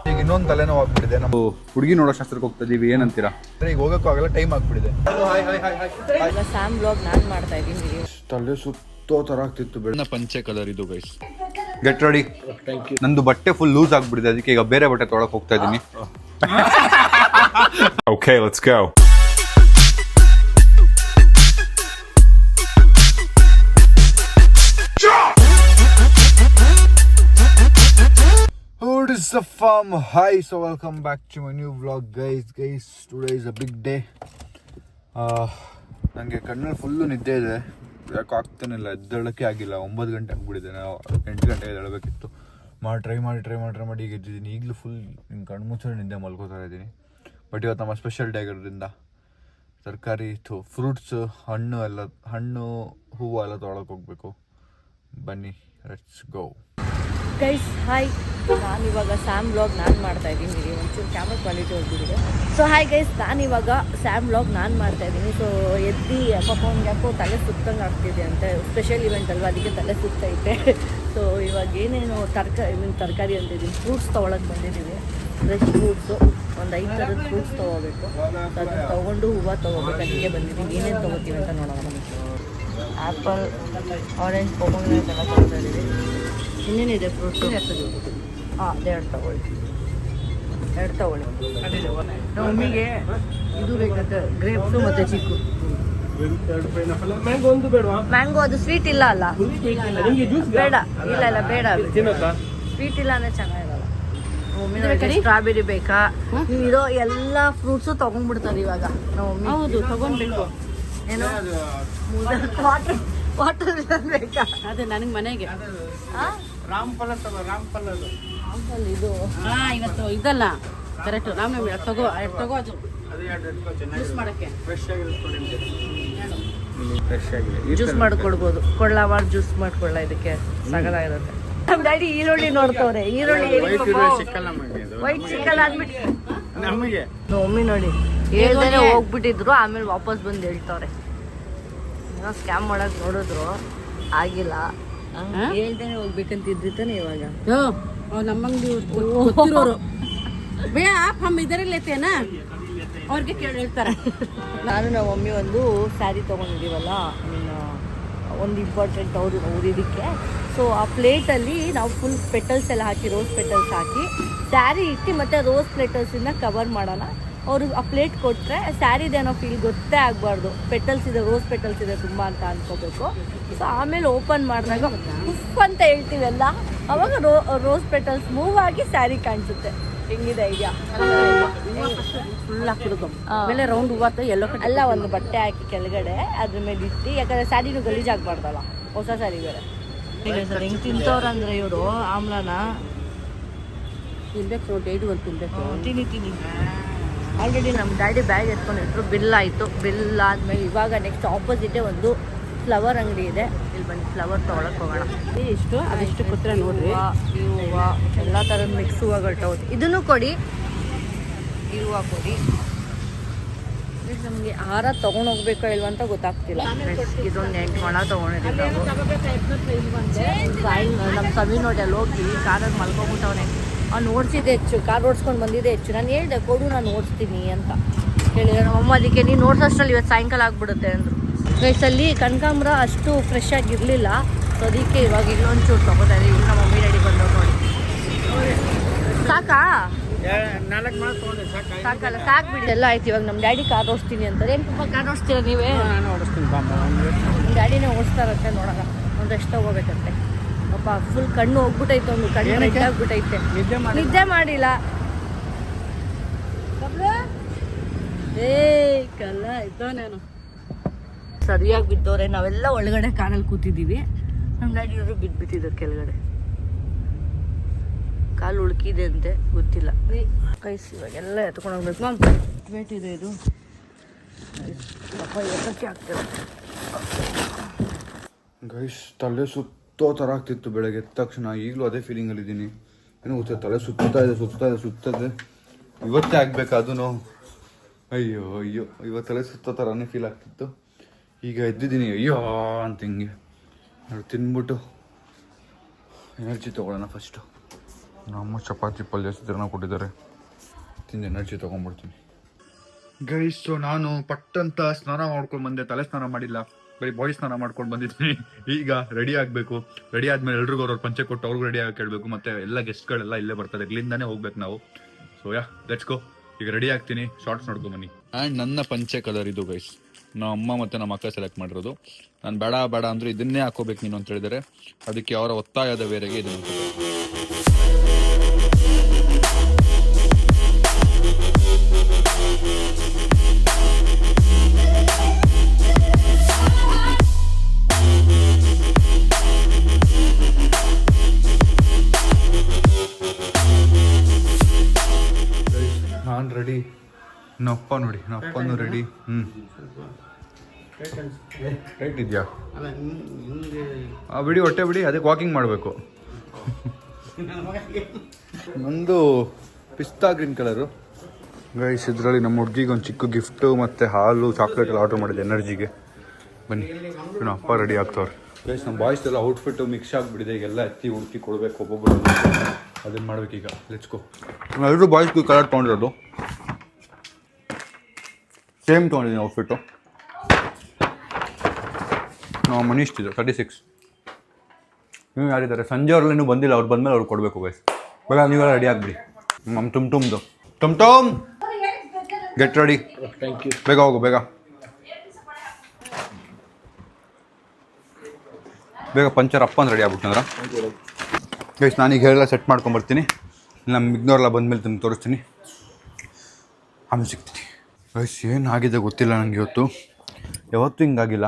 ಈಗ ಇನ್ನೊಂದು ತಲೆನೋವು ಆಗ್ಬಿಟ್ಟಿದೆ. ನಾವು ಹುಡುಗಿ ನೋಡೋ ಶಾಸ್ತ್ರಕ್ಕೆ ಹೋಗ್ತಾ ಇದೀವಿ, ಏನಂತೀರಾ? ಈಗ ಹೋಗಕ್ಕೂ ಆಗಲ್ಲ, ಟೈಮ್ ಆಗ್ಬಿಟ್ಟಿದೆ. ಸ್ಯಾಮ್ ವ್ಲಾಗ್ ನಾನು ಮಾಡ್ತಾ ಇದ್ದೀನಿ. ತಲೆ ಸುತ್ತೋ ತರ ಆಗ್ತಿತ್ತು. ಬೆಳ್ಳ ಪಂಚೆ ಕಲರ್ ಇದು ಗೈಸ್. Get ready. ನಂದು ಬಟ್ಟೆ ಫುಲ್ ಲೂಸ್ ಆಗ್ಬಿಟ್ಟಿದೆ, ಅದಕ್ಕೆ ಈಗ ಬೇರೆ ಬಟ್ಟೆ ತೊಳಕ್ ಹೋಗ್ತಾ ಇದ್ದೀನಿ. Okay, let's go. What is the farm? Hi, so welcome back to my new vlog, guys. Today is a big day. ನನಗೆ ಕಣ್ಣಲ್ಲಿ ಫುಲ್ಲು ನಿದ್ದೆ ಇದೆ, ಯಾಕೆ ಆಗ್ತಾನಿಲ್ಲ, ಎದ್ದೇಳಕ್ಕೆ ಆಗಿಲ್ಲ. 9 ಗಂಟೆ ಆಗ್ಬಿಟ್ಟಿದೆ, ನಾವು 8 ಗಂಟೆಗೆ ಎದ್ದೇಳಬೇಕಿತ್ತು. ಟ್ರೈ ಮಾಡಿ ಈಗ ಎದ್ದಿದ್ದೀನಿ. ಈಗಲೂ ಫುಲ್ ಕಣ್ಣು ಮುಚ್ಚೋ ನಿದ್ದೆ ಮಲ್ಕೋತಾ ಇದ್ದೀನಿ. ಬಟ್ ಇವತ್ತು ನಮ್ಮ ಸ್ಪೆಷಲ್ ಡೇ ಆಗಿರೋದ್ರಿಂದ ತರಕಾರಿ ಫ್ರೂಟ್ಸ್ ಹಣ್ಣು ಹೂವು ಎಲ್ಲ ತೊಗೊಳಕ್ಕೆ ಹೋಗ್ಬೇಕು. ಬನ್ನಿ, ಲೆಟ್ಸ್ ಗೋ. ಗೈಸ್ ಹಾಯ್, ನಾನಿವಾಗ ಸ್ಯಾಮ್ ವ್ಲಾಗ್ ನಾನು ಮಾಡ್ತಾ ಇದ್ದೀನಿ. ಒಂಚೂರು ಕ್ಯಾಮ್ರಾ ಕ್ವಾಲಿಟಿ ಹೋಗ್ಬಿಟ್ಟಿದೆ. ಸೊ ಹಾಯ್ ಗೈಸ್, ನಾನಿವಾಗ ಸ್ಯಾಮ್ ವ್ಲಾಗ್ ನಾನು ಮಾಡ್ತಾ ಇದ್ದೀನಿ. ಸೊ ಎದ್ದು ಯಾಕೋ ತಲೆ ಸುತ್ತಂಗೆ ಆಗ್ತಿದೆ ಅಂತ, ಸ್ಪೆಷಲ್ ಇವೆಂಟ್ ಅಲ್ವಾ, ಅದಕ್ಕೆ ತಲೆ ಸುತ್ತೈತೆ. ಸೊ ಇವಾಗ ಏನೇನು ತರಕಾರಿ ಅಂತಿದ್ದೀನಿ, ಫ್ರೂಟ್ಸ್ ತೊಗೊಳಕ್ಕೆ ಬಂದಿದ್ದೀವಿ. ಫ್ರೆಶ್ ಫ್ರೂಟ್ಸು ಒಂದು 5 ಥರದ ಫ್ರೂಟ್ಸ್ ತೊಗೋಬೇಕು. ಅದನ್ನು ತೊಗೊಂಡು ಹೂವು ತೊಗೋಬೇಕು, ಅದಕ್ಕೆ ಬಂದಿದ್ದೀವಿ. ಏನೇನು ತೊಗೋತೀವಿ ಅಂತ ನೋಡೋಣ. ಆ್ಯಪಲ್, ಆರೆಂಜ್, ಪೊಮೊಗ್ರಾನೇಟ್ ಎಲ್ಲ ತೊಗೊತಾ ಇದ್ದೀವಿ. ಇನ್ನೇನಿದೆ ಫ್ರೂಟ್ಸು? ಹಾಂ, 2 ತೊಗೊಳ್ಳಿ. ನಮ್ಮ ಮಮ್ಮಿಗೆ ಇದು ಬೇಕಂತ, ಗ್ರೇಪ್ಸು ಮತ್ತು ಚಿಕ್ಕು. ಮ್ಯಾಂಗೋ ಅದು ಸ್ವೀಟ್ ಇಲ್ಲ ಅಲ್ಲ? ಬೇಡ, ಇಲ್ಲ ಬೇಡ, ಸ್ವೀಟ್ ಇಲ್ಲ ಅಂದರೆ ಚೆನ್ನಾಗಿರಲ್ಲ. ಮಮ್ಮಿ ಸ್ಟ್ರಾಬೆರಿ ಬೇಕಾ? ನೀವು ಇರೋ ಎಲ್ಲ ಫ್ರೂಟ್ಸು ತೊಗೊಂಡ್ಬಿಡ್ತಾರೆ ಇವಾಗ ನಮ್ಮ ಮಮ್ಮಿ. ಹೌದು, ತೊಗೊಂಡ್ಬೇಕು. ಏನೋ ವಾಟರ್ ಬೇಕಾ? ಅದೇ ನನಗೆ ಮನೆಗೆ ರಾಮ್ಫಲ ಇದು ಇವತ್ತು ಇದಲ್ಲ ಕರೆಕ್ಟ್. ರಾಮನವಮಿ ತಗೋ ಅದು ಜ್ಯೂಸ್ ಮಾಡಕ್ಕೆ ಜ್ಯೂಸ್ ಮಾಡಿಕೊಡ್ಬೋದು. ಜ್ಯೂಸ್ ಮಾಡ್ಕೊಳ್ಳ, ಇದಕ್ಕೆ ಸಗದಾಗಿರುತ್ತೆ. ನಮ್ಮ ಡ್ಯಾಡಿ ಈರುಳ್ಳಿ ನೋಡ್ತವ್ರೆ. ಈರುಳ್ಳಿ ವೈಟ್ ಸಿಕ್ಕಲ್ಲ ಅಂದ್ಬಿಟ್ಟು ನಮಗೆ ಮಮ್ಮಿ ನೋಡಿ ಹೇಳ್ದೇನೆ ಹೋಗ್ಬಿಟ್ಟಿದ್ರು, ಆಮೇಲೆ ವಾಪಸ್ ಬಂದು ಹೇಳ್ತವ್ರೆ. ಏನೋ ಸ್ಕ್ಯಾಮ್ ಮಾಡಕ್ ನೋಡಿದ್ರು, ಆಗಿಲ್ಲ. ಹೇಳ್ದೇನೆ ಹೋಗ್ಬೇಕಂತಿದ್ರಿ ತಾನೆ ಇವಾಗ. ನಮ್ಮಂಗೆ ಗೊತ್ತಿರೋರು ಭಯ ಹಮ್ ಇದರ ಲೇತೇನ ಅವ್ರಿಗೆ ಕೇಳಿ ಹೇಳ್ತಾರೆ. ನಾನು ನಮ್ಮ ಮಮ್ಮಿ ಒಂದು ಸ್ಯಾರಿ ತೊಗೊಂಡಿದ್ದೀವಲ್ಲ, ಒಂದು ಇಂಪಾರ್ಟೆಂಟ್ ಅವ್ರು ಇದಕ್ಕೆ. ಸೊ ಆ ಪ್ಲೇಟಲ್ಲಿ ನಾವು ಫುಲ್ ಪೆಟಲ್ಸ್ ಎಲ್ಲ ಹಾಕಿ, ರೋಸ್ ಪೆಟಲ್ಸ್ ಹಾಕಿ ಸ್ಯಾರಿ ಇಟ್ಟು ಮತ್ತು ರೋಸ್ ಪೆಟಲ್ಸಿಂದ ಕವರ್ ಮಾಡೋಣ. ಅವರು ಆ ಪ್ಲೇಟ್ ಕೊಟ್ಟರೆ ಸ್ಯಾರಿದೇನೋ ಫೀಲ್ ಗೊತ್ತೇ ಆಗಬಾರ್ದು, ಪೆಟಲ್ಸ್ ಇದೆ, ರೋಸ್ ಪೆಟಲ್ಸ್ ಇದೆ ತುಂಬ ಅಂತ ಅನ್ಕೋಬೇಕು. ಸೊ ಆಮೇಲೆ ಓಪನ್ ಮಾಡಿದಾಗ ಉಫ್ ಅಂತ ಹೇಳ್ತೀವಲ್ಲ, ಅವಾಗ ರೋಸ್ ಪೆಟಲ್ಸ್ ಮೂವ್ ಆಗಿ ಸ್ಯಾರಿ ಕಾಣಿಸುತ್ತೆ. ಹೆಂಗಿದೆ ಐಡಿಯಾ? ಫುಲ್ ಹಾಕಿರೋದು ಆಮೇಲೆ ರೌಂಡ್ ಹೂವು ಎಲ್ಲೋ ಅಲ್ಲ, ಒಂದು ಬಟ್ಟೆ ಹಾಕಿ ಕೆಳಗಡೆ ಅದ್ರ ಮೇಲೆ ಇಟ್ಟು, ಯಾಕಂದರೆ ಸ್ಯಾರಿನೂ ಗಲೀಜಾಗಬಾರ್ದಲ್ಲ, ಹೊಸ ಸ್ಯಾರಿ ಬೇರೆ. ಹೆಂಗೆ ತಿಂತವ್ರಂದ್ರೆ ಇವರು ಆಮ್ಲನ ತಿನ್ಬೇಕು, ಡೈಲಿ ಒಂದು ತಿನ್ಬೇಕು. ತಿನ್ನಿ. ಆಲ್ರೆಡಿ ನಮ್ಮ ಡ್ಯಾಡಿ ಬ್ಯಾಗ್ ಎತ್ಕೊಂಡಿದ್ರು, ಬಿಲ್ ಆಯಿತು. ಬಿಲ್ ಆದಮೇಲೆ ಇವಾಗ ನೆಕ್ಸ್ಟ್ ಆಪೋಸಿಟೇ ಒಂದು ಫ್ಲವರ್ ಅಂಗಡಿ ಇದೆ, ಇಲ್ಲಿ ಬಂದು ಫ್ಲವರ್ ತೊಗೊಳಕ್ಕೆ ಹೋಗೋಣ. ಇಷ್ಟು ಅದೆಷ್ಟು ಕೊಟ್ಟರೆ ನೋಡ್ರಿ. ಈ ಹೂವು ಎಲ್ಲ ಥರದ ಮಿಕ್ಸ್ ಹೂವುಗಳು ತಗೋದು. ಇದನ್ನು ಕೊಡಿ, ಈ ಹೂವು ಕೊಡಿ. ನಮಗೆ ಹಾರ ತೊಗೊಂಡೋಗ್ಬೇಕೋ ಇಲ್ವ ಅಂತ ಗೊತ್ತಾಗ್ತಿಲ್ಲ. ಇದೊಂದು 8 ಮೊಳ ತೊಗೊಂಡಿದ್ದೀವಿ ನಾವು. ನಮ್ಮ ಸಮಿ ನೋಡಿ ಅಲ್ಲಿ ಹೋಗಿ ಕಾರಲ್ಲಿ ಮಲ್ಕೊಂಡ್ಬಿಟ್ಟವನೆ. ಅವ್ನು ಓಡಿಸಿದ್ದೆ ಹೆಚ್ಚು, ಕಾರ್ ಓಡಿಸ್ಕೊಂಡು ಬಂದಿದ್ದೆ ಹೆಚ್ಚು. ನಾನು ಹೇಳಿದೆ ಕೊಡು, ನಾನು ಓಡಿಸ್ತೀನಿ ಅಂತ ಹೇಳಿದೆ ನಮ್ಮಮ್ಮ. ಅದಕ್ಕೆ ನೀನು ಓಡಿಸೋಷ್ಟರಲ್ಲಿ ಇವತ್ತು ಸಾಯಂಕಾಲ ಆಗಿಬಿಡುತ್ತೆ ಅಂದರು. ಗೈಸಲ್ಲಿ ಕನಕಾಂಬರ ಅಷ್ಟು ಫ್ರೆಶ್ ಆಗಿರಲಿಲ್ಲ, ಸೊ ಅದಕ್ಕೆ ಇವಾಗ ಇಲ್ಲೊಂಚೂರು ತೊಗೋತಾ ಇದ್ದೀವಿ. ನಮ್ಮ ಮಮ್ಮಿ ಡ್ಯಾಡಿ ಬಂದವ್ರು ನೋಡಿ. ಸಾಕಾ? ಸಾಕಲ್ಲ, ಸಾಕ್ಬಿಡಿ. ಎಲ್ಲ ಆಯ್ತು. ಇವಾಗ ನಮ್ಮ ಡ್ಯಾಡಿ ಕಾರ್ ಓಡಿಸ್ತೀನಿ ಅಂತಾರೆ. ಏನು ಪಾಪ ಕಾರ್ ಓಡಿಸ್ತೀರಾ ನೀವೇ? ನಮ್ಮ ಡ್ಯಾಡಿನೇ ಓಡಿಸ್ತಾರಂತೆ, ನೋಡೋಣ. ಒಂದಷ್ಟು ಹೋಗ್ಬೇಕಂತೆ. ಪಾಪ ಫುಲ್ ಕಣ್ಣು ಹೋಗ್ಬಿಟ್ಟೈತೆ, ಒಂದು ಕಣ್ಣು ನೆಟ್ಟಾಗ್ಬಿಟ್ಟೈತೆ. ನಿದ್ದೆ ಮಾಡಿಲ್ಲ. ಕಲ್ಲ ಇದ್ದವನೇನು ಸರಿಯಾಗಿ ಬಿದ್ದವ್ರೆ. ನಾವೆಲ್ಲ ಒಳಗಡೆ ಕಾರಲ್ಲಿ ಕೂತಿದ್ದೀವಿ. ನಮ್ಮ ಡ್ಯಾಡಿಯವರು ಬಿದ್ದುಬಿಟ್ಟಿದ್ದಾರೆ ಕೆಳಗಡೆ. ಕಾಲು ಉಳ್ಕಿದೆ ಅಂತೆ, ಗೊತ್ತಿಲ್ಲ. ಕೈಸ್ ಇವಾಗೆಲ್ಲ ಎತ್ಕೊಂಡು ಹೋಗ್ಬೇಕು. ಮ್ಯಾಮ್ ವೇಟ್ ಇದೆ ಇದು, ಪಾಪ ಎತ್ತಕ್ಕೆ ಆಗ್ತಿಲ್ಲ. ಗೈಸ್, ತಲೆ ಸುತ್ತೋ ಥರ ಆಗ್ತಿತ್ತು ಬೆಳಗ್ಗೆ ಎದ್ದ ತಕ್ಷಣ. ಈಗಲೂ ಅದೇ ಫೀಲಿಂಗಲ್ಲಿದ್ದೀನಿ. ಏನೋ ಗೊತ್ತಿಲ್ಲ, ತಲೆ ಸುತ್ತದೆ. ಇವತ್ತೇ ಆಗ್ಬೇಕು ಅದೂ. ಅಯ್ಯೋ ಇವತ್ತು ತಲೆ ಸುತ್ತೋ ಥರನೇ ಫೀಲ್ ಆಗ್ತಿತ್ತು. ಈಗ ಎದ್ದಿದ್ದೀನಿ, ಅಯ್ಯೋ ಅಂತ ಹಿಂಗೆ ತಿಂದ್ಬಿಟ್ಟು ಎನರ್ಜಿ ತೊಗೊಳ್ಳೋಣ ಫಸ್ಟು. ನಮ್ಮ ಚಪಾತಿ ಪಲ್ಯ ಸಿದ್ರನ್ನ ಕೊಟ್ಟಿದ್ದಾರೆ, ತಿಂದು ಎನರ್ಜಿ ತೊಗೊಂಡ್ಬಿಡ್ತೀನಿ. ಗೈಸ್, ಸೊ ನಾನು ಪಟ್ಟಂತ ಸ್ನಾನ ಮಾಡ್ಕೊಂಡು ಬಂದೆ. ತಲೆ ಸ್ನಾನ ಮಾಡಿಲ್ಲ, ಬರೀ ಬಾಡಿ ಸ್ನಾನ ಮಾಡ್ಕೊಂಡು ಬಂದಿದ್ದೀನಿ. ಈಗ ರೆಡಿ ಆಗಬೇಕು. ರೆಡಿ ಆದಮೇಲೆ ಎಲ್ರಿಗೂ ಅವ್ರವ್ರ ಪಂಚೆ ಕೊಟ್ಟು ಅವ್ರಿಗೂ ರೆಡಿ ಆಗಿ ಕೇಳಬೇಕು. ಮತ್ತು ಎಲ್ಲ ಗೆಸ್ಟ್ಗಳೆಲ್ಲ ಇಲ್ಲೇ ಬರ್ತಾರೆ, ಇಲ್ಲಿಂದಾನೇ ಹೋಗ್ಬೇಕು ನಾವು. So let's go. ಈಗ ರೆಡಿ ಆಗ್ತೀನಿ, ಶಾರ್ಟ್ಸ್ ನೋಡ್ಕೊಂಬನ್ನಿ. ಆ್ಯಂಡ್ ನನ್ನ ಪಂಚೆ ಕಲರ್ ಇದು ಗೈಸ್, ನಮ್ಮ ಅಮ್ಮ ಮತ್ತು ನಮ್ಮ ಅಕ್ಕ ಸೆಲೆಕ್ಟ್ ಮಾಡಿರೋದು. ನಾನು ಬೇಡ ಅಂದರೂ ಇದನ್ನೇ ಹಾಕೋಬೇಕು ನೀನು ಅಂತ ಹೇಳಿದರೆ, ಅದಕ್ಕೆ ಅವರ ಒತ್ತಾಯದ ಬೇರೆಗೆ ಇದನ್ನು. ನಾನು ರೆಡಿ, ನಪ್ಪ ನೋಡಿ, ನಪ್ಪನು ರೆಡಿ. ರೈಟ್ ಇದೆಯಾ? ಬಿಡಿ, ಹೊಟ್ಟೆ ಬಿಡಿ, ಅದಕ್ಕೆ ವಾಕಿಂಗ್ ಮಾಡಬೇಕು. ನಂದು ಪಿಸ್ತಾ ಗ್ರೀನ್ ಕಲರು ಗೈಸ್. ಇದರಲ್ಲಿ ನಮ್ಮ ಹುಡುಗಿಗೆ ಒಂದು ಚಿಕ್ಕ ಗಿಫ್ಟು ಮತ್ತು ಹಾಲು ಚಾಕ್ಲೇಟ್ ಎಲ್ಲ ಆರ್ಡ್ರ್ ಮಾಡಿದೆ ಎನರ್ಜಿಗೆ. ಬನ್ನಿ, ನಮ್ಮ ಅಪ್ಪ ರೆಡಿ ಆಗ್ತವ್ರೆ ಗೈಸ್. ನಮ್ಮ ಬಾಯ್ಸ್ ಎಲ್ಲ ಔಟ್ಫಿಟ್ಟು ಮಿಕ್ಸ್ ಆಗಿಬಿಟ್ಟಿದೆ. ಈಗೆಲ್ಲ ಎತ್ತಿ ಹುಡುಕಿ ಕೊಡಬೇಕು ಒಬ್ಬೊಬ್ಬರು, ಅದನ್ನು ಮಾಡ್ಬೇಕೀಗ. Let's go. ಎಲ್ಲರೂ ಬಾಯ್ಸ್ಗೂ ಕಲರ್ ತೊಗೊಂಡಿರೋದು ಸೇಮ್ ತೊಗೊಂಡಿದ್ದೀನಿ ಔಟ್ಫಿಟ್ಟು. ನಾವು ಮನೀಷ್ಟಿದೆ 36. ನೀವು ಯಾರಿದ್ದಾರೆ? ಸಂಜೆ ಅವ್ರಲ್ಲಿ ಇನ್ನೂ ಬಂದಿಲ್ಲ, ಅವ್ರು ಬಂದಮೇಲೆ ಅವ್ರು ಕೊಡಬೇಕು ಗೈಸ್. ಬೇಗ ನೀವೆಲ್ಲ ರೆಡಿ ಆಗಿಬಿಡಿ. ನಮ್ಮ ಟುಮ್ ಗೆಟ್ ರೆಡಿ. Thank you. ಬೇಗ ಹೋಗು, ಬೇಗ ಪಂಚರ್ ಅಪ್ಪ ಅಂತ ರೆಡಿ ಆಗ್ಬಿಟ್ಟಂದ್ರ ಗೈಸ್. ನಾನೀಗ ಹೇಳೆಲ್ಲ ಸೆಟ್ ಮಾಡ್ಕೊಂಬರ್ತೀನಿ. ನಮ್ಮ ಮಿಗ್ನೋರೆಲ್ಲ ಬಂದಮೇಲೆ ನಿಮ್ಗೆ ತೋರಿಸ್ತೀನಿ, ಆಮೇಲೆ ಸಿಗ್ತೀನಿ ಗೈಸ್. ಏನಾಗಿದೆ ಗೊತ್ತಿಲ್ಲ ನನಗೆ ಇವತ್ತು, ಯಾವತ್ತೂ ಹಿಂಗಾಗಿಲ್ಲ.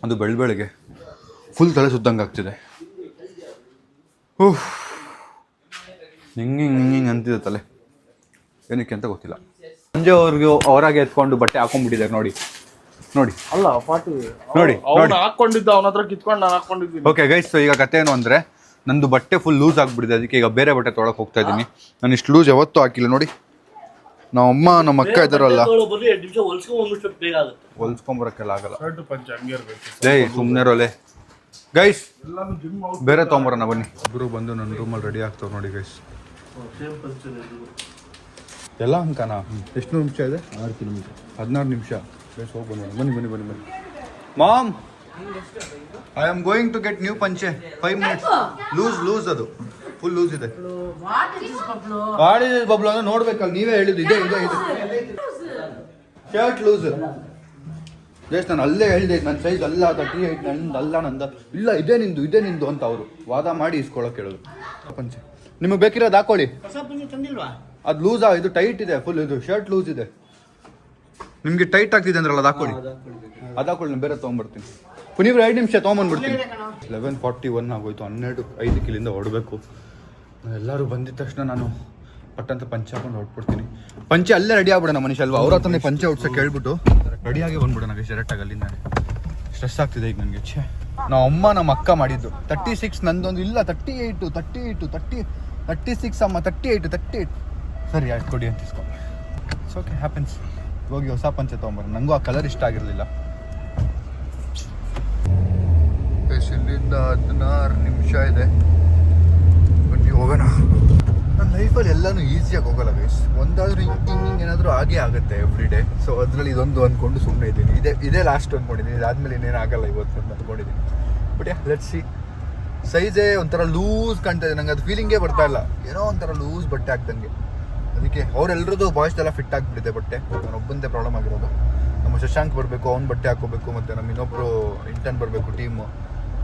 ಅದು ಬೆಳಗ್ಗೆ ಫುಲ್ ತಲೆ ಸುತ್ತಂಗೆ ಆಗ್ತಿದೆ. ಹಿಂಗೆ ಅಂತಿದೆ ತಲೆ, ಏನಕ್ಕೆ ಅಂತ ಗೊತ್ತಿಲ್ಲ. ಸಂಜೆ ಅವ್ರಿಗೆ ಅವರಾಗೆ ಎತ್ಕೊಂಡು ಬಟ್ಟೆ ಹಾಕೊಂಡ್ಬಿಟ್ಟಿದ್ದಾರೆ ನೋಡಿ. ಅಲ್ಲ ಪಾಟಿ ನೋಡಿ ಹಾಕೊಂಡಿದ್ದ, ಅವನ ಹತ್ರ ಕಿತ್ಕೊಂಡು ನಾನು ಹಾಕೊಂಡಿದ್ದೀನಿ. ಓಕೆ ಗೈಸ್, ಈಗ ಕತೆ ಏನು ಅಂದರೆ, ನಂದು ಬಟ್ಟೆ ಫುಲ್ ಲೂಸ್ ಆಗಿಬಿಟ್ಟಿದೆ. ಅದಕ್ಕೆ ಈಗ ಬೇರೆ ಬಟ್ಟೆ ತೊಗೊಳಕ್ಕೆ ಹೋಗ್ತಾ ಇದ್ದೀನಿ. ನಾನು ಇಷ್ಟು ಲೂಸ್ ಯಾವತ್ತೂ ಹಾಕಿಲ್ಲ ನೋಡಿ. ನಮ್ಮ ಅಮ್ಮ ನಮ್ಮ ಅಕ್ಕ ಇದ್ದಾರಲ್ಲ, ಹೊಲ್ಸ್ಕೊಂಬರಕ್ಕೆಲ್ಲ ಆಗಲ್ಲ. ಸುಮ್ಮನೆ ರೋಲೆ ಗೈಸ್. ಬೇರೆ ತೊಗೊಂಬರೋಣ ಬನ್ನಿ. ಇಬ್ಬರು ಬಂದು ನನ್ನ ರೂಮಲ್ಲಿ ರೆಡಿ ಆಗ್ತಾವೆ ನೋಡಿ ಗೈಸ್. ಎಲ್ಲ ಅಂಕನ ಎಷ್ಟು ನಿಮಿಷ ಇದೆ? 16 ನಿಮಿಷ. ಗೈಸ್ ಹೋಗಿ ಬನ್ನಿ. Mom, I am going to get new ಪಂಚೆ. 5 ಮಿನಿಟ್ಸ್. ಲೂಸ್ ಅದು ಫುಲ್ ಲೂಸ್ ಇದೆ. ಬಬ್ಲು ಅಂದ್ರೆ ನೋಡ್ಬೇಕಲ್ಲ, ನೀವೇ ಹೇಳಿದ್ದು. ಇದೆ ಶರ್ಟ್ ಲೂಸ್ ಜಸ್ಟ್. ನಾನು ಅಲ್ಲೇ ಹೇಳಿದೆ ನನ್ನ ಸೈಜ್ ಅಲ್ಲ 38, ನಂದು ಅಲ್ಲ, ಇಲ್ಲ ಇದೇ ನಿಂದು ಅಂತ ಅವರು ವಾದ ಮಾಡಿ ಇಸ್ಕೊಳಕ್ಕೆ ಹೇಳೋದು. ಪಂಚೆ ನಿಮಗೆ ಬೇಕಿರೋದು ಹಾಕೊಳ್ಳಿ. ಅದು ಲೂಸ್, ಇದು ಟೈಟ್ ಇದೆ ಫುಲ್. ಇದು ಶರ್ಟ್ ಲೂಸ್ ಇದೆ, ನಿಮಗೆ ಟೈಟ್ ಆಗ್ತಿದೆ ಅಂದ್ರಲ್ಲ, ಅದು ಹಾಕೊಳ್ಳಿ. ನಾನು ಬೇರೆ ತೊಗೊಂಬರ್ತೀನಿ. ನೀವು 2 ನಿಮಿಷ ತೊಗೊಂಬಂದ್ಬಿಡ್ತೀನಿ. 11:41 ಆಗೋಯ್ತು. 12:05 ಇಲ್ಲಿಂದ ಹೊರಡಬೇಕು. ಎಲ್ಲರೂ ಬಂದಿದ ತಕ್ಷಣ ನಾನು ಪಟ್ಟಂತ ಪಂಚೆ ಹಾಕೊಂಡು ಹೊರಟ್ಬಿಡ್ತೀನಿ. ಪಂಚೆ ಅಲ್ಲೇ ರೆಡಿ ಆಗ್ಬಿಡೋಣ ಮನುಷ್ಯ ಅಲ್ವಾ, ಅವ್ರ ಹತ್ರನೇ ಪಂಚೆ ಉಡ್ಸಕ್ಕೆ ಹೇಳ್ಬಿಟ್ಟು ರೆಡಿಯಾಗಿ ಬಂದ್ಬಿಡೋಣ ಡೈರೆಕ್ಟಾಗಿ ಅಲ್ಲಿಂದ. ಸ್ಟ್ರೆಸ್ ಆಗ್ತಿದೆ ಈಗ ನನಗೆ. ನಮ್ಮ ಅಮ್ಮ ನಮ್ಮ ಅಕ್ಕ ಮಾಡಿದ್ದು 36, ನಂದೊಂದು ಇಲ್ಲ 38, 36 ಅಮ್ಮ 38. ಸರಿ ಆಯ್ತು, ಕೊಡಿ ಅಂತ ಇಸ್ಕೊಂಡು. It's okay, happens. ಹೋಗಿ ಹೊಸ ಪಂಚೆ ತೊಗೊಂಬರೋಣ. ನನಗೂ ಆ ಕಲರ್ ಇಷ್ಟ ಆಗಿರಲಿಲ್ಲ. ಇಲ್ಲಿಂದ 16 ನಿಮಿಷ ಇದೆ. ಬನ್ನಿ ಹೋಗೋಣ. ನನ್ನ ಲೈಫಲ್ಲಿ ಎಲ್ಲನೂ ಈಸಿಯಾಗಿ ಹೋಗಲ್ಲ ಗೈಸ್. ಒಂದಾದ್ರೂ ಹಿಂಗೆ ಏನಾದರೂ ಆಗೇ ಆಗುತ್ತೆ ಎವ್ರಿ ಡೇ. ಸೊ ಅದರಲ್ಲಿ ಇದೊಂದು ಅಂದ್ಕೊಂಡು ಸುಮ್ಮನೆ ಇದ್ದೀನಿ. ಇದೇ ಲಾಸ್ಟ್ ಅಂದ್ಕೊಂಡಿದ್ದೀನಿ. ಇದಾದ್ಮೇಲೆ ಇನ್ನೇನು ಆಗಲ್ಲ ಇವತ್ತು ಅಂತ ಅಂದ್ಕೊಂಡಿದ್ದೀನಿ. But let's see. ಸೈಜೇ ಒಂಥರ ಲೂಸ್ ಕಾಣ್ತಾ ಇದೆ ನಂಗೆ. ಅದು ಫೀಲಿಂಗೇ ಬರ್ತಾ ಇಲ್ಲ, ಏನೋ ಒಂಥರ ಲೂಸ್ ಬಟ್ಟೆ ಹಾಕ್ದಂಗೆ. ಅದಕ್ಕೆ ಅವರೆಲ್ಲರದ್ದು ಬಾಯ್ಸ್ದೆಲ್ಲ ಫಿಟ್ ಆಗಿಬಿಟ್ಟಿದೆ ಬಟ್ಟೆ. ನಾನು ಒಬ್ಬಂದೇ ಪ್ರಾಬ್ಲಮ್ ಆಗಿರೋದು. ನಮ್ಮ ಶಶಾಂಕ್ ಬರಬೇಕು, ಅವ್ನ ಬಟ್ಟೆ ಹಾಕೋಬೇಕು. ಮತ್ತು ನಮ್ಮ ಇನ್ನೊಬ್ಬರು ಇಂಟರ್ನ್ ಬರಬೇಕು ಟೀಮು,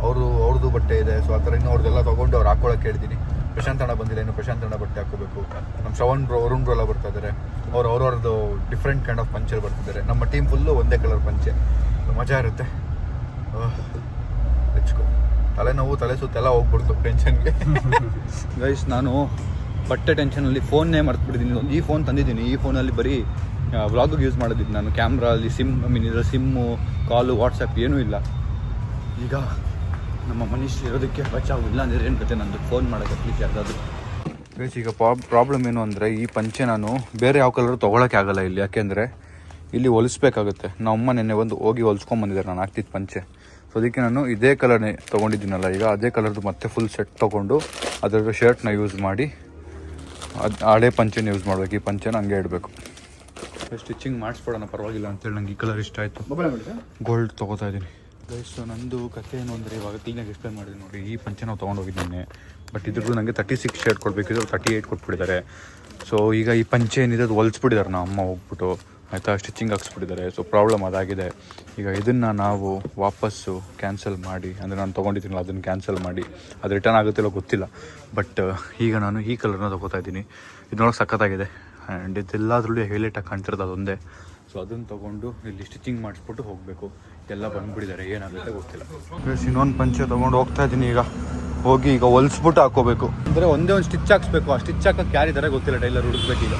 ಅವ್ರದ್ದು ಬಟ್ಟೆ ಇದೆ. ಸೊ ಆ ಥರ ಇನ್ನೂ ಅವ್ರದ್ದೆಲ್ಲ ತೊಗೊಂಡು ಅವ್ರು ಹಾಕೊಳ್ಳೋಕೆ ಹೇಳ್ತೀನಿ. ಪ್ರಶಾಂತ್ ಅಣ್ಣ ಬಂದಿಲ್ಲ, ಇನ್ನು ಪ್ರಶಾಂತ್ ಅಣ್ಣ ಬಟ್ಟೆ ಹಾಕೋಬೇಕು. ನಮ್ಮ ಶ್ರವಣ್ ಬ್ರೋ, ಅರುಣ್ ಬ್ರೋ ಎಲ್ಲ ಬರ್ತಾ ಇದ್ದಾರೆ. ಅವ್ರವ್ರದ್ದು ಡಿಫ್ರೆಂಟ್ ಕೈಂಡ್ ಆಫ್ ಪಂಚೆಲ್ಲಿ ಬರ್ತಿದ್ದಾರೆ. ನಮ್ಮ ಟೀಮ್ ಫುಲ್ಲು ಒಂದೇ ಕಲರ್ ಪಂಚೆ. ಮಜಾ ಇರುತ್ತೆ. ಹೆಚ್ಕೊ ತಲೆನೋವು, ತಲೆ ಸುತ್ತೆಲ್ಲ ಹೋಗ್ಬಿಡ್ತು ಟೆನ್ಷನ್ಗೆ. ಗೈಸ್, ನಾನು ಬಟ್ಟೆ ಟೆನ್ಷನಲ್ಲಿ ಫೋನ್ನೇ ಮರ್ತ್ಬಿಟ್ಟಿದ್ದೀನಿ. ಈ ಫೋನ್ ತಂದಿದ್ದೀನಿ. ಈ ಫೋನಲ್ಲಿ ಬರೀ ವ್ಲಾಗಿಗೆ ಯೂಸ್ ಮಾಡೋದಿದ್ದು ನಾನು. ಕ್ಯಾಮ್ರಲ್ಲಿ ಇದರ ಸಿಮ್ಮು, ಕಾಲು, ವಾಟ್ಸಪ್ ಏನೂ ಇಲ್ಲ. ಈಗ ನಮ್ಮ ಮನುಷ್ಯ ಇರೋದಕ್ಕೆ ಬಚಾವಿಲ್ಲ ಅಂದರೆ ಏನು ಕತೆ ನಂದು ಫೋನ್ ಮಾಡೋಕ್ಕೆ ಅಟ್ಲೀಸ್ಟ್ ಯಾರ್ದಾದ್ರು. ಗೈಸ್, ಈಗ ಪ್ರಾಬ್ಲಮ್ ಏನು ಅಂದರೆ, ಈ ಪಂಚೆ ನಾನು ಬೇರೆ ಯಾವ ಕಲರು ತೊಗೊಳಕ್ಕೆ ಆಗಲ್ಲ ಇಲ್ಲಿ. ಯಾಕೆಂದರೆ ಇಲ್ಲಿ ಹೊಲಿಸ್ಬೇಕಾಗುತ್ತೆ. ನಮ್ಮ ಅಮ್ಮ ನೆನ್ನೆ ಹೋಗಿ ಹೊಲಿಸ್ಕೊಂಬಂದಿದ್ದಾರೆ ನಾನು ಹಾಕ್ತಿದ್ದ ಪಂಚೆ. ಸೊ ಅದಕ್ಕೆ ನಾನು ಇದೇ ಕಲರ್ನೇ ತೊಗೊಂಡಿದ್ದೀನಲ್ಲ ಈಗ ಅದೇ ಕಲರ್ದು ಮತ್ತೆ ಫುಲ್ ಸೆಟ್ ತೊಗೊಂಡು ಅದರ ಶರ್ಟ್ನ ಯೂಸ್ ಮಾಡಿ ಹಳೆ ಪಂಚೆನ ಯೂಸ್ ಮಾಡಬೇಕು. ಈ ಪಂಚೆನ ಹಂಗೆ ಇಡಬೇಕು. ಸ್ಟಿಚಿಂಗ್ ಮಾಡಿಸ್ಕೊಡೋಣ ಪರವಾಗಿಲ್ಲ ಅಂತೇಳಿ ನಂಗೆ ಈ ಕಲರ್ ಇಷ್ಟ ಆಯಿತು. ಗೋಲ್ಡ್ ತೊಗೋತಾ ಇದ್ದೀನಿ. ಸೊ ನಂದು ಕಥೆ ಏನು ಅಂದರೆ ಇವಾಗ ಕ್ಲೀನಾಗಿ ಎಕ್ಸ್ಪ್ಲೇನ್ ಮಾಡಿದ್ದೀನಿ ನೋಡಿ. ಈ ಪಂಚೆ ನಾವು ತೊಗೊಂಡೋಗಿದ್ದೀನಿ, ಬಟ್ ಇದ್ರದ್ದು ನನಗೆ 36 ಶರ್ಟ್ ಕೊಡಬೇಕಿದ್ರು 38 ಕೊಟ್ಬಿಟ್ಟಿದ್ದಾರೆ. ಸೊ ಈಗ ಈ ಪಂಚೆ ಏನಿದೆ ಅದು ಹೊಲ್ಸ್ಬಿಟ್ಟಿದ್ದಾರೆ ನಮ್ಮ ಅಮ್ಮ ಹೋಗ್ಬಿಟ್ಟು, ಆಯಿತಾ, ಸ್ಟಿಚಿಂಗ್ ಹಾಕ್ಸ್ಬಿಟ್ಟಿದ್ದಾರೆ. ಸೊ ಪ್ರಾಬ್ಲಮ್ ಅದಾಗಿದೆ. ಈಗ ಇದನ್ನು ನಾವು ವಾಪಸ್ಸು ಕ್ಯಾನ್ಸಲ್ ಮಾಡಿ, ಅಂದರೆ ನಾನು ತೊಗೊಂಡಿದ್ದೀನಲ್ಲ ಅದನ್ನು ಕ್ಯಾನ್ಸಲ್ ಮಾಡಿ, ಅದು ರಿಟರ್ನ್ ಆಗುತ್ತಿಲ್ಲ ಗೊತ್ತಿಲ್ಲ. ಬಟ್ ಈಗ ನಾನು ಈ ಕಲರ್ನ ತೊಗೋತಾ ಇದ್ದೀನಿ. ಇದು ನೋಡೋಕೆ ಸಖತ್ತಾಗಿದೆ ಆ್ಯಂಡ್ ಇದೆಲ್ಲದ್ರಲ್ಲೂ ಹೈಲೈಟಾಗಿ ಕಾಣ್ತಿರೋದು ಅದೊಂದೇ. ಸೊ ಅದನ್ನು ತೊಗೊಂಡು ಇಲ್ಲಿ ಸ್ಟಿಚಿಂಗ್ ಮಾಡಿಸ್ಬಿಟ್ಟು ಹೋಗಬೇಕು. ಎಲ್ಲ ಬಂದುಬಿಟ್ಟಿದ್ದಾರೆ, ಏನಾಗುತ್ತೆ ಗೊತ್ತಿಲ್ಲ. ಇನ್ನೊಂದು ಪಂಚೆ ತೊಗೊಂಡು ಹೋಗ್ತಾ ಇದ್ದೀನಿ. ಹೋಗಿ ಈಗ ಹೊಲ್ಸ್ಬಿಟ್ಟು ಹಾಕೋಬೇಕು. ಅಂದರೆ ಒಂದೇ ಒಂದು ಸ್ಟಿಚ್ ಹಾಕ್ಸ್ಬೇಕು. ಆ ಸ್ಟಿಚ್ ಹಾಕೋಕ್ಕೆ ಯಾರಿದ್ದಾರೆ ಗೊತ್ತಿಲ್ಲ. ಟೈಲರ್ ಹುಡುಕ್ಬೇಕು. ಈಗ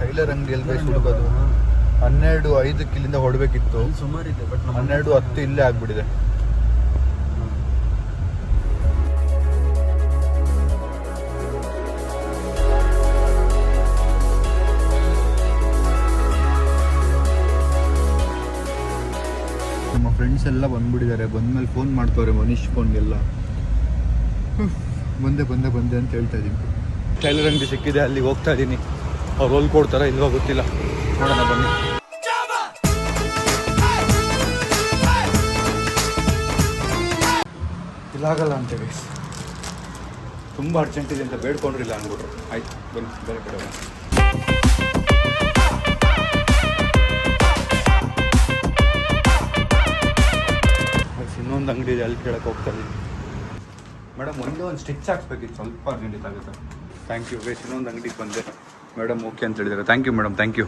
ಟೈಲರ್ ಅಂಗಡಿಯಲ್ಲಿ ಬೇಸ್ ಹುಡುಕೋದು 12:05 ಇಲ್ಲಿಂದ ಹೊಡಬೇಕಿತ್ತು. ಸುಮಾರಿದೆ, ಬಟ್ 12:10 ಇಲ್ಲೇ ಆಗಿಬಿಟ್ಟಿದೆ. ನಮ್ಮ ಫ್ರೆಂಡ್ಸ್ ಎಲ್ಲ ಬಂದ್ಬಿಟ್ಟಿದ್ದಾರೆ. ಬಂದಮೇಲೆ ಫೋನ್ ಮಾಡ್ತವ್ರೆ ಮನೀಶ್ ಫೋನ್ಗೆಲ್ಲ. ಬಂದೆ ಅಂತ ಹೇಳ್ತಾ ಇದ್ದೀನಿ. ಟೈಲರ್ ಅಂಗಡಿ ಸಿಕ್ಕಿದೆ, ಅಲ್ಲಿಗೆ ಹೋಗ್ತಾ ಇದ್ದೀನಿ. ಅವ್ರು ಹೊಲ್ ಕೊಡ್ತಾರಾ ಇಲ್ವಾ ಗೊತ್ತಿಲ್ಲ, ನೋಡೋಣ ಬನ್ನಿ. ಇಲ್ಲಾಗಲ್ಲ ಅಂತೇಳಿ ತುಂಬ ಅರ್ಜೆಂಟ್ ಇದೆ ಅಂತ ಬೇಡ್ಕೊಂಡ್ರಿಲ್ಲ ಅಂದ್ಬಿಟ್ರು. ಆಯ್ತು ಬನ್ನಿ ಬೇರೆ ಕಡೆ ಬನ್ನಿ. ಇನ್ನೊಂದು ಅಂಗಡಿ ಇದೆ, ಅಲ್ಲಿ ಕೇಳಕ್ಕೆ ಹೋಗ್ತಾ ಇದ್ದೀನಿ. ಮೇಡಮ್ ಒಂದೇ ಒಂದು ಸ್ಟಿಚ್ ಹಾಕ್ಸ್ಬೇಕಿತ್ತು, ಸ್ವಲ್ಪ ಅರ್ಜೆಂಟ್ ಆಗುತ್ತೆ. ಥ್ಯಾಂಕ್ ಯು ಬೇಸ್. ಇನ್ನೊಂದು ಅಂಗಡಿಗೆ ಬಂದೆ. ಮೇಡಮ್ ಓಕೆ ಅಂತ ಹೇಳಿದ್ದಾರೆ. Thank you madam, thank you.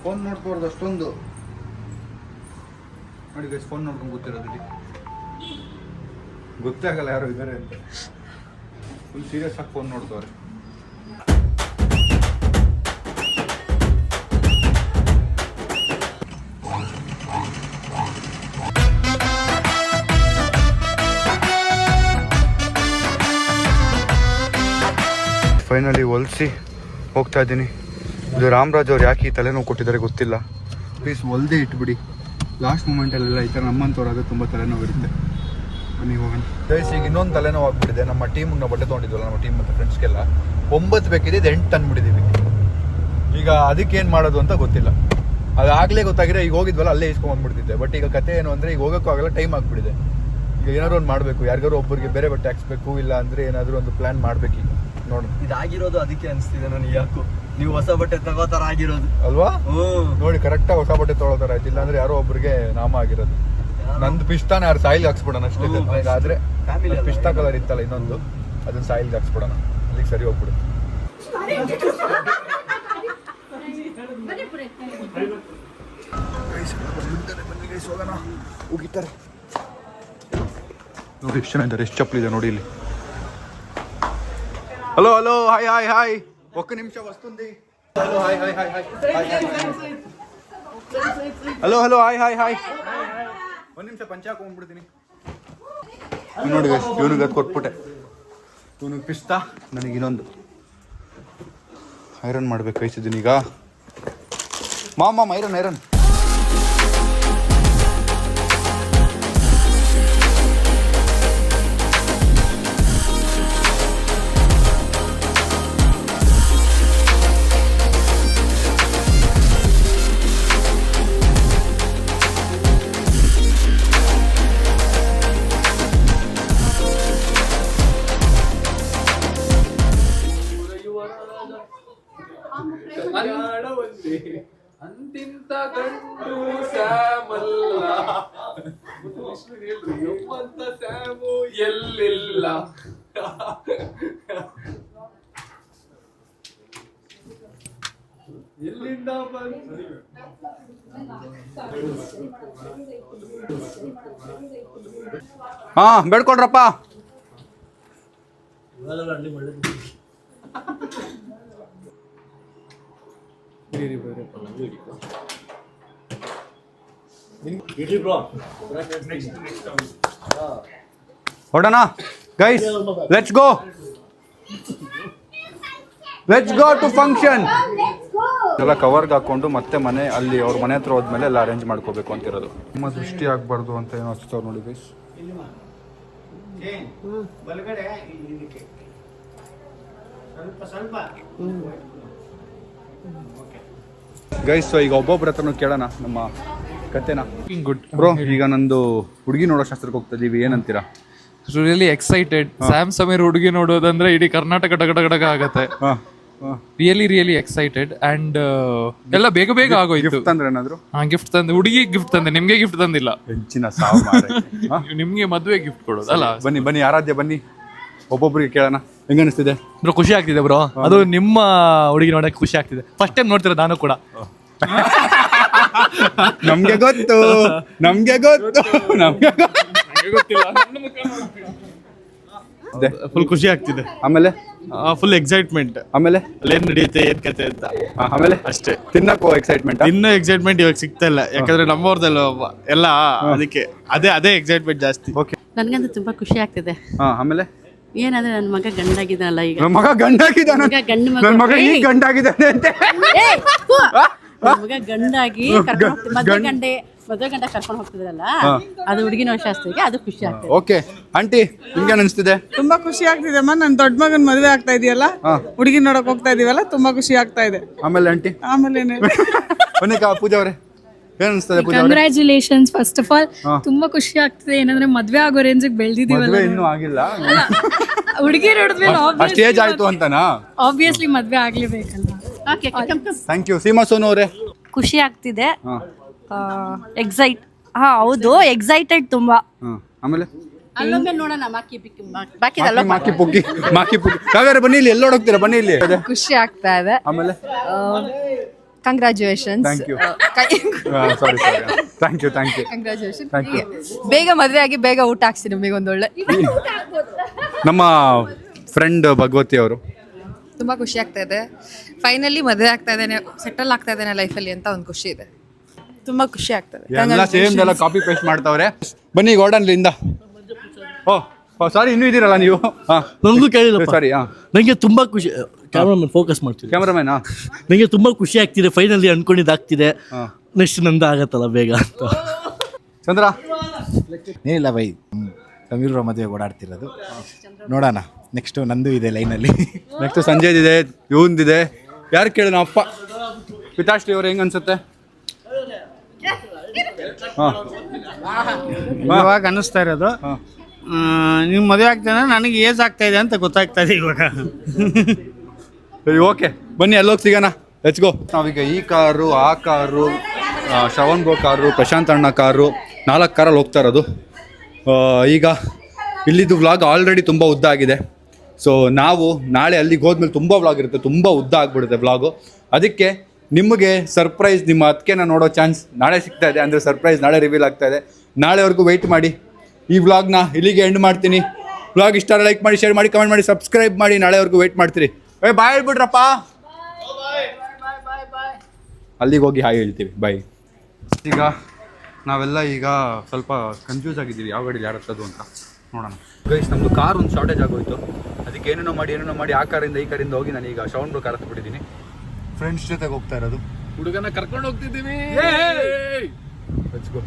Phone ನೋಡ್ಬಾರ್ದು ಅಷ್ಟೊಂದು ನೋಡಿ ಗೈಸ್. ಫೋನ್ ನೋಡ್ಕೊಂಡು ಗೊತ್ತಿರೋದಿಲ್ಲ, ಗೊತ್ತೇ ಆಗಲ್ಲ ಯಾರು ಇದ್ದಾರೆ ಅಂತ. ಫುಲ್ ಸೀರಿಯಸ್ ಆಗಿ ಫೋನ್ ನೋಡ್ತವ್ರೆ. ಫೈನಲಿ ಹೊಲಿಸಿ ಹೋಗ್ತಾ ಇದ್ದೀನಿ. ಇದು ರಾಮರಾಜ್ ಅವ್ರು ಯಾಕೆ ಈ ತಲೆನೋವು ಕೊಟ್ಟಿದ್ದಾರೆ ಗೊತ್ತಿಲ್ಲ. ಪ್ಲೀಸ್ ಹೊಲ್ದೇ ಇಟ್ಬಿಡಿ. ಲಾಸ್ಟ್ ಮೂಮೆಂಟಲ್ಲೆಲ್ಲ ಈ ಥರ ನಮ್ಮಂತವ್ರಾಗ ತುಂಬ ತಲೆನೋವು ಇರುತ್ತೆ. ಬನ್ನಿ ಹೋಗೋಣ ಗೈಸ್. ಈಗ ಇನ್ನೊಂದು ತಲೆನೋವು ಆಗ್ಬಿಟ್ಟಿದೆ. ನಮ್ಮ ಟೀಮಿಗೆ ನಾವು ಬಟ್ಟೆ ತೊಗೊಂಡಿದ್ವಲ್ಲ, ನಮ್ಮ ಟೀಮ್ ಮತ್ತು ಫ್ರೆಂಡ್ಸ್ಗೆಲ್ಲ 9 ಬೇಕಿದೆ, ಇದು 8 ತಂದುಬಿಟ್ಟಿದ್ದೀವಿ. ಈಗ ಅದಕ್ಕೇನು ಮಾಡೋದು ಅಂತ ಗೊತ್ತಿಲ್ಲ. ಅದಾಗಲೇ ಗೊತ್ತಾಗಿದ್ರೆ ಈಗ ಹೋಗಿದ್ವಲ್ಲ ಅಲ್ಲೇ ಇಸ್ಕೊಂಡ್ಬಂದ್ಬಿಡ್ತಿದ್ದೆ. ಬಟ್ ಈಗ ಕತೆ ಏನು ಅಂದರೆ ಈಗ ಹೋಗೋಕ್ಕೂ ಆಗಲ್ಲ, ಟೈಮ್ ಆಗಿಬಿಟ್ಟಿದೆ. ಈಗ ಏನಾದ್ರು ಒಂದು ಮಾಡಬೇಕು. ಯಾರಿಗಾರು ಒಬ್ಬರಿಗೆ ಬೇರೆ ಬಟ್ಟೆ ಹಾಕ್ಸ್ಬೇಕು, ಇಲ್ಲ ಅಂದರೆ ಏನಾದರೂ ಒಂದು ಪ್ಲ್ಯಾನ್ ಮಾಡಬೇಕು. ಈಗ ನೋಡೋಣ. ಇದಾಗಿರೋದು ಅದಕ್ಕೆ ಅನಿಸ್ತಿದೆ ನನಗೆ. ಯಾಕೋ ನೀವು ಹೊಸ ಬಟ್ಟೆ ತಗೋತಾರ ಆಗಿರೋದು ಅಲ್ವಾ? ನೋಡಿ ಕರೆಕ್ಟಾಗಿ ಹೊಸ ಬಟ್ಟೆ ತೊಗೊಳೋತಾರ ಆಯ್ತು. ಇಲ್ಲಾಂದ್ರೆ ಯಾರೋ ಒಬ್ರಿಗೆ ನಾಮ ಆಗಿರೋದು. ನಂದು ಪಿಸ್ತಾನ ಯಾರು ಸಾಯಿಲ್ಗೆ ಹಾಕ್ಸ್ಬಿಡೋಣ ಅಷ್ಟೇ. ಆದ್ರೆ ಪಿಸ್ತಾ ಕಲರ್ ಇತ್ತಲ್ಲ ಇನ್ನೊಂದು, ಅದನ್ನ ಸಾಯಿಲ್ಗೆ ಹಾಕ್ಸ್ಬಿಡೋಣ. ಅಲ್ಲಿಗೆ ಸರಿ ಹೋಗ್ಬಿಡು. ನೋಡಿ ಎಷ್ಟು ಜನ ಇದ್ದಾರೆ, ಎಷ್ಟು ಚಪ್ಪಲಿದೆ ನೋಡಿ ಇಲ್ಲಿ. Hello hello hi hi hi. ఒక్క నిమిషం వస్తుంది. Hello hi hi hi hi. Hello hello hi hi hi. ಒಂದು ನಿಮಿಷ ಪಂಚಾಕ್ ಹೋಗ್ಬಿಡ್ತೀನಿ ನೋಡಿ. ಇವನಿಗೆ ಅದು ಕೊಟ್ಬಿಟ್ಟೆ. ಇವನಿಗೆ ಪಿಸ್ತಾ, ನನಗೆ ಇನ್ನೊಂದು ಐರನ್ ಮಾಡ್ಬೇಕು ಕೈಸಿದ್ದೀನಿ ಈಗ. Ma'am iron iron. ಅಂತಿಂತ ಗಂಡು ಸ್ಯಾಮಲ್ಲ, ನಮ್ಮಂತ ಸ್ಯಾಮು ಎಲ್ಲಿಲ್ಲ. ಎಲ್ಲಿಂದ ಬಂದು ಹಾ ಬೇಡ್ಕೊಳ್ರಪ್ಪ. ಹೊಡೋಣ guys, let's go to function. ಎಲ್ಲ ಕವರ್ಗೆ ಹಾಕೊಂಡು ಮತ್ತೆ ಮನೆ ಅಲ್ಲಿ ಅವ್ರ ಮನೆ ಹತ್ರ ಹೋದ್ಮೇಲೆ ಎಲ್ಲ ಅರೇಂಜ್ ಮಾಡ್ಕೋಬೇಕು ಅಂತಿರೋದು. ನಿಮ್ಮ ದೃಷ್ಟಿ ಆಗಬಾರ್ದು ಅಂತ ಏನೋ ಹಚ್ತಾವ್ರು ನೋಡಿ ಗೈಸ್. ಗೈಸ್ ಈಗ ಒಬ್ಬೊಬ್ರ ಹತ್ರನೂ ಕೇಳೋಣ ನಮ್ಮ ಕತೆನ. ಗುಡ್ ಬ್ರೋ, ಈಗ ನಂದು ಹುಡುಗಿ ನೋಡೋ ಶಾಸ್ತ್ರಕ್ಕೆ ಹೋಗ್ತಾ ಇದೀವಿ, ಏನಂತೀರಾ? Really excited. ಸ್ಯಾಮ್ ಸಮೀರ್ ಹುಡುಗಿ ನೋಡೋದಂದ್ರೆ ಇಡೀ ಕರ್ನಾಟಕ ಗಡಗಡ ಆಗತ್ತೆ. ರಿಯಲಿ ಎಕ್ಸೈಟೆಡ್ ಅಂಡ್ ಎಲ್ಲ ಬೇಗ ಬೇಗ ಆಗೋಯ್ತು. ತಂದ್ರೆ ಏನಾದ್ರು ಗಿಫ್ಟ್ ತಂದೆ, ಹುಡುಗಿ ಗಿಫ್ಟ್ ತಂದೆ, ನಿಮ್ಗೆ ಗಿಫ್ಟ್ ತಂದಿಲ್ಲ. ಹೆಚ್ಚಿನ ಸಾವು ನಿಮ್ಗೆ ಮದುವೆ ಗಿಫ್ಟ್ ಕೊಡೋದು ಅಲ್ಲ. ಬನ್ನಿ ಆರಾಧ್ಯ ಬನ್ನಿ, ಒಬ್ಬೊಬ್ರಿಗೆ ಕೇಳೋಣ. ಹೆಂಗ ಅನಿಸ್ತಿದೆ ಬ್ರೋ? ಖುಷಿ ಆಗ್ತಿದೆ ಬ್ರೋ, ಅದು ನಿಮ್ಮ ಹುಡುಗಿ ನೋಡಕ್ಕೆ ಖುಷಿ ಆಗ್ತಿದೆ. ಫಸ್ಟ್ ಟೈಮ್ ನೋಡ್ತಿರೋ ನಾನು ಕೂಡ. ನಮ್ಗೆ ಗೊತ್ತು. ಫುಲ್ ಖುಷಿ ಆಗ್ತಿದೆ. ಆಮೇಲೆ ಫುಲ್ ಎಕ್ಸೈಟ್ಮೆಂಟ್. ಆಮೇಲೆ ಏನ್ ನಡೆಯುತ್ತೆ, ಏನ್ ಕತೆ ಅಂತ. ಆಮೇಲೆ ಅಷ್ಟೇ. ತಿನ್ನಕ್ಕೋ ಎಕ್ಸೈಟ್ಮೆಂಟ್. ಇನ್ನೂ ಎಕ್ಸೈಟ್ಮೆಂಟ್ ಇವಾಗ ಸಿಗ್ತಾ ಇಲ್ಲ, ಯಾಕಂದ್ರೆ ನಮ್ಮವ್ರದಲ್ಲ ಎಲ್ಲ, ಅದಕ್ಕೆ ಅದೇ ಎಕ್ಸೈಟ್ಮೆಂಟ್ ಜಾಸ್ತಿ. ಓಕೆ, ನನಗಂತೂ ತುಂಬಾ ಖುಷಿ ಆಗ್ತಿದೆ. ಆಮೇಲೆ ಏನಂದ್ರೆ ನನ್ನ ಮಗ ಗಂಡಾಗಿದ್ದಾನಲ್ಲ ಈಗ. ನನ್ನ ಮಗ ಗಂಡಾಗಿದ್ದಾನೆ. ಗಂಡು ನನ್ನ ಮಗ ಈಗ ಗಂಡಾಗಿದ್ದಾನೆ ಅಂತೆ. ನನ್ನ ಮಗ ಗಂಡಾಗಿ ಮದುವೆ ಗಂಡ ಕರ್ಕೊಂಡು ಹೋಗ್ತಿದ್ರಲ್ಲ, ಅದು ಹುಡುಗಿನ ಶಾಸ್ತ್ರಿಗೆ, ಅದು ಖುಷಿ ಆಗ್ತದೆ. ಓಕೆ ಆಂಟಿ, ನಿಮ್ಗೆ ಅನಿಸ್ತಿದೆ? ತುಂಬಾ ಖುಷಿ ಆಗ್ತಿದೆ ಅಮ್ಮ. ನನ್ ದೊಡ್ಡ ಮಗನ್ ಮದುವೆ ಆಗ್ತಾ ಇದೆಯಲ್ಲ, ಹುಡುಗಿ ನೋಡಕ್ ಹೋಗ್ತಾ ಇದೀವಲ್ಲ, ತುಂಬಾ ಖುಷಿ ಆಗ್ತಾ ಇದೆ. ಆಮೇಲೆ ಆಂಟಿ, ಆಮೇಲೆ ಬನ್ನಿ ಪೂಜಾ ಅವರೇ, ಏನ್ ಅನಿಸ್ತದೆ? ಪೂಜಾ ಕಂಗ್ರ್ಯಾಚುಲೇಷನ್ಸ್. ಫಸ್ಟ್ ಆಫ್ ಆಲ್ ತುಂಬಾ ಖುಷಿ ಆಗ್ತಿದೆ. ಏನಂದ್ರೆ ಮದ್ವೆ ಆಗೋ ರೇಂಜಿಗೆ ಬೆಳೆದಿದ್ದೀವಲ್ಲ. ಮದುವೆ ಇನ್ನೂ ಆಗಿಲ್ಲ, ಹುಡುಗಿ ನೋಡಿದ್ಮೇಲೆ ಸ್ಟೇಜ್ ಆಯ್ತು ಅಂತನಾ? ಆಬ್ವಿಯಸ್ಲಿ ಮದ್ವೆ ಆಗ್ಲೇಬೇಕಲ್ವಾ. Thank you. ಸೀಮಾ ಸೋನು ಅವರೇ? ಖುಷಿ ಆಗ್ತಿದೆ. ಹೌದು, ಎಕ್ಸೈಟೆಡ್ ತುಂಬಾ. ಆಮೇಲೆ ಅಲ್ಲೊಮ್ಮೆ ನೋಡೋಣ. ಮಾಕಿ ಪುಕ್ಕಿ ಕಾವ್ಯಾರ ಬನ್ನಿ ಇಲ್ಲಿ, ಎಲ್ಲ ಹೋಗ್ತೀರಾ ಬನ್ನಿ ಇಲ್ಲಿ. ಖುಷಿ ಆಗ್ತಾ ಇದೆ. ಆಮೇಲೆ congratulations. Thank you. Sorry thank you congratulation. Thank you. ಬೇಗ ಮದ್ವೆ ಆಗಿ ಬೇಗ ಊಟ ಹಾಕ್ಸಿ ನಮಗೆ ಒಂದೊಳ್ಳೆ. ನಮ್ಮ ಫ್ರೆಂಡ್ ಭಗವತಿ ಅವರು. ತುಂಬ ಖುಷಿ ಆಗ್ತಾ ಇದೆ. ಫೈನಲಿ ಮದುವೆ ಆಗ್ತಾ ಇದ್ದೇನೆ, ಸೆಟಲ್ ಆಗ್ತಾ ಇದ್ದೇನೆ ಲೈಫಲ್ಲಿ ಅಂತ ಒಂದು ಖುಷಿ ಇದೆ. ತುಂಬ ಖುಷಿ ಆಗ್ತದೆ. ಎಲ್ಲ ಸೇಮ್ ಎಲ್ಲ ಕಾಪಿ ಪೇಸ್ಟ್ ಮಾಡ್ತಾವ್ರೆ. ಬನ್ನಿ ಗೋಡನ್ಲಿಂದ. ಸಾರಿ, ಇನ್ನೂ ಇದೀರಲ್ಲ ನೀವು? ನನಗೂ ಕೇಳಿಲ್ಲ. ಸಾರಿ. ನನಗೆ ತುಂಬಾ ಖುಷಿ. ಕ್ಯಾಮ್ರಾಮನ್ ಫೋಕಸ್ ಮಾಡ್ತೀವಿ. ಕ್ಯಾಮ್ರಾಮನ್, ನನಗೆ ತುಂಬಾ ಖುಷಿ ಆಗ್ತಿದೆ. ಫೈನಲಿ ಅನ್ಕೊಂಡಿದ್ದಾಗ್ತಿದೆ. ನೆಕ್ಸ್ಟ್ ನಂದು ಆಗತ್ತಲ್ಲ ಬೇಗ ಅಂತ. ಚಂದ್ರ? ಏನಿಲ್ಲ ಬೈ, ಸಮೀರ್ ಮದುವೆ ಓಡಾಡ್ತಿರೋದು. ನೋಡೋಣ, ನೆಕ್ಸ್ಟ್ ನಂದು ಇದೆ ಲೈನಲ್ಲಿ. ನೆಕ್ಸ್ಟ್ ಸಂಜಯ್ದಿದೆ, ಇವಂದಿದೆ. ಯಾರು ಕೇಳಿ ನಮ್ಮ ಅಪ್ಪ ಪಿತಾಶ್ರೀ ಅವ್ರು, ಹೆಂಗ್ ಅನ್ಸುತ್ತೆ? ಇವಾಗ ಅನ್ನಿಸ್ತಾ ಇರೋದು, ನೀವು ಮದುವೆ ಆಗ್ತಾನೆ, ನನಗೆ ಏಜ್ ಆಗ್ತಾ ಇದೆ ಅಂತ ಗೊತ್ತಾಗ್ತಾ ಇದೆ ಇವಾಗ. ಸರಿ, ಓಕೆ ಬನ್ನಿ, ಎಲ್ಲೋಗಿ ಸಿಗೋಣ. Let's go. ನಾವೀಗ ಈ ಕಾರು, ಆ car, Shravan bro car, Prashanth ಅಣ್ಣ ಕಾರು, 4 ಕಾರಲ್ಲಿ ಹೋಗ್ತಾ ಇರೋದು. ಈಗ ಇಲ್ಲಿದ್ದು ವ್ಲಾಗ್ ಆಲ್ರೆಡಿ ತುಂಬ ಉದ್ದ ಆಗಿದೆ. ಸೊ ನಾವು ನಾಳೆ ಅಲ್ಲಿಗೆ ಹೋದ್ಮೇಲೆ ತುಂಬ ವ್ಲಾಗ್ ಇರುತ್ತೆ, ತುಂಬ ಉದ್ದ ಆಗಿಬಿಡುತ್ತೆ ವ್ಲಾಗು. ಅದಕ್ಕೆ ನಿಮಗೆ ಸರ್ಪ್ರೈಸ್, ನಿಮ್ಮ ಅದಕ್ಕೆನ ನೋಡೋ ಚಾನ್ಸ್ ನಾಳೆ ಸಿಗ್ತಾ ಇದೆ. ಅಂದರೆ ಸರ್ಪ್ರೈಸ್ ನಾಳೆ ರಿವೀಲ್ ಆಗ್ತಾ ಇದೆ. ನಾಳೆವರೆಗೂ ವೆಯ್ಟ್ ಮಾಡಿ. ಈ ವ್ಲಾಗ್ನ ಇಲ್ಲಿಗೆ ಎಂಡ್ ಮಾಡ್ತೀನಿ. ವ್ಲಾಗ್ ಇಷ್ಟ ಲೈಕ್ ಮಾಡಿ, ಶೇರ್ ಮಾಡಿ, ಕಮೆಂಟ್ ಮಾಡಿ, ಸಬ್ಸ್ಕ್ರೈಬ್ ಮಾಡಿ. ನಾಳೆವರೆಗೂ ವೆಯ್ಟ್ ಮಾಡ್ತೀರಿ. ಬಾಯ್ ಹೇಳ್ಬಿಡ್ರಪ್ಪ. ಅಲ್ಲಿಗೆ ಹೋಗಿ ಹಾಯ್ ಹೇಳ್ತೀವಿ. ಬಾಯ್. ಈಗ ನಾವೆಲ್ಲ ಸ್ವಲ್ಪ ಕನ್ಫ್ಯೂಸ್ ಆಗಿದ್ದೀವಿ, ಯಾವ ಗಾಡಿ ಯಾರು ಹತ್ತದು ಅಂತ. ನೋಡೋಣ ಗೈಸ್. ನಮ್ಮದು ಕಾರ್ ಒಂದು ಶಾರ್ಟೇಜ್ ಆಗೋಯ್ತು. ಅದಕ್ಕೆ ಏನೇನೋ ಮಾಡಿ ಆ ಕಾರಿಂದ ಈ ಕಾರಿಂದ ಹೋಗಿ ನಾನು ಈಗ ಶ್ರವಣ್ ಬ್ರೋ ಕಾರ್ ಹತ್ಬಿಟ್ಟಿದ್ದೀನಿ. ಫ್ರೆಂಡ್ಸ್ ಜೊತೆಗೆ ಹೋಗ್ತಾ ಇರೋದು. ಹುಡುಗನ ಕರ್ಕೊಂಡು ಹೋಗ್ತಿದ್ದೀವಿ. Let's go.